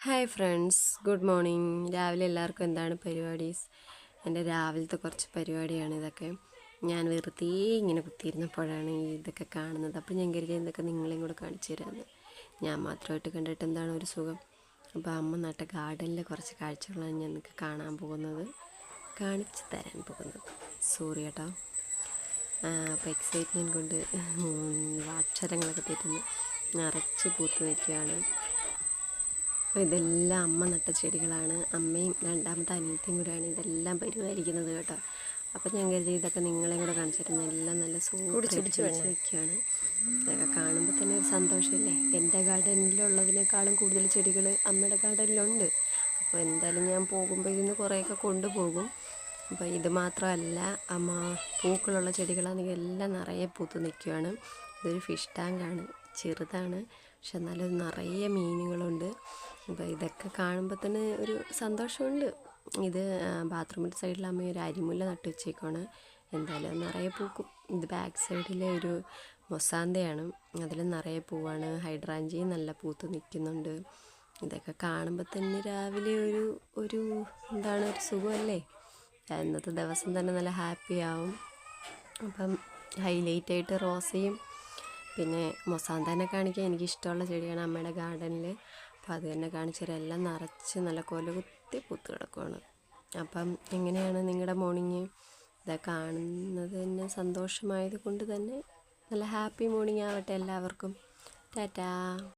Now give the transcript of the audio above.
Hi friends, good morning. രാവിലെ എല്ലാവർക്കും എന്താണ് പരിപാടീസ്? എൻ്റെ രാവിലത്തെ കുറച്ച് പരിപാടിയാണ് ഇതൊക്കെ. ഞാൻ വെറുതെ ഇങ്ങനെ കുത്തിയിരുന്നപ്പോഴാണ് ഇതൊക്കെ കാണുന്നത്. അപ്പോൾ ഞാൻ കരുതി ഇതൊക്കെ നിങ്ങളെയും കൂടെ കാണിച്ചു തരാമെന്ന്. ഞാൻ മാത്രമായിട്ട് കണ്ടിട്ട് എന്താണ് ഒരു സുഖം. അപ്പോൾ അമ്മ നട്ട ഗാർഡനിലെ കുറച്ച് കാഴ്ചകളാണ് ഞാൻ നിങ്ങൾക്ക് കാണാൻ പോകുന്നത്, കാണിച്ചു തരാൻ പോകുന്നത്. സോറി കേട്ടോ. അപ്പോൾ എക്സൈറ്റ്മെൻറ്റ് കൊണ്ട് അക്ഷരങ്ങളൊക്കെ തെറ്റുന്നു. നിറച്ച് പൂത്ത് നിൽക്കുകയാണ്. അപ്പോൾ ഇതെല്ലാം അമ്മ നട്ട ചെടികളാണ്. അമ്മയും രണ്ടാമത്തെ അനിയത്തിയും കൂടെയാണ് ഇതെല്ലാം പരിപാലിക്കുന്നത് കേട്ടോ. അപ്പോൾ ഞാൻ കരുതി ഇതൊക്കെ നിങ്ങളെയും കൂടെ കാണിച്ചിരുന്നു. എല്ലാം നല്ല സൂടിച്ച് നിൽക്കുകയാണ്. ഇതൊക്കെ കാണുമ്പോൾ തന്നെ ഒരു സന്തോഷമല്ലേ. എൻ്റെ ഗാർഡനിലുള്ളതിനേക്കാളും കൂടുതൽ ചെടികൾ അമ്മയുടെ ഗാർഡനിലുണ്ട്. അപ്പോൾ എന്തായാലും ഞാൻ പോകുമ്പോൾ ഇതിന്ന് കുറേയൊക്കെ കൊണ്ടുപോകും. അപ്പോൾ ഇത് മാത്രമല്ല, അമ്മ പൂക്കളുള്ള ചെടികളാണെങ്കിൽ എല്ലാം നിറയെ പൂത്ത് നിൽക്കുകയാണ്. ഇതൊരു ഫിഷ് ടാങ്കാണ്, ചെറുതാണ്, പക്ഷെ എന്നാലും നിറയെ മീനുകളുണ്ട്. അപ്പോൾ ഇതൊക്കെ കാണുമ്പോൾ തന്നെ ഒരു സന്തോഷമുണ്ട്. ഇത് ബാത്റൂമിൻ്റെ സൈഡിൽ അമ്മ ഒരു അരിമുല്ല നട്ട് വെച്ചേക്കാണ്. എന്തായാലും അത് നിറയെ പൂക്കും. ഇത് ബാക്ക് സൈഡിലെ ഒരു മൊസാന്തയാണ്, അതിൽ നിറയെ പൂവാണ്. ഹൈഡ്രാഞ്ചിയും നല്ല പൂത്ത് നിൽക്കുന്നുണ്ട്. ഇതൊക്കെ കാണുമ്പോൾ തന്നെ രാവിലെ ഒരു എന്താണ് ഒരു സുഖമല്ലേ. ഇന്നത്തെ ദിവസം തന്നെ നല്ല ഹാപ്പി ആവും. അപ്പം ഹൈലൈറ്റായിട്ട് റോസയും പിന്നെ മൊസാന്തനെ കാണിക്കാൻ എനിക്കിഷ്ടമുള്ള ചെടിയാണ് അമ്മയുടെ ഗാർഡനിൽ. അപ്പോൾ അത് തന്നെ കാണിച്ചുതരാം. എല്ലാം നിറച്ച് നല്ല കൊലകുത്തി പൂത്ത് കിടക്കുകയാണ്. അപ്പം എങ്ങനെയാണ് നിങ്ങളുടെ മോർണിംഗ്? ഇതൊക്കെ കാണുന്നത് തന്നെ സന്തോഷമായത് കൊണ്ട് തന്നെ നല്ല ഹാപ്പി മോർണിംഗ് ആവട്ടെ എല്ലാവർക്കും. ടാറ്റാ.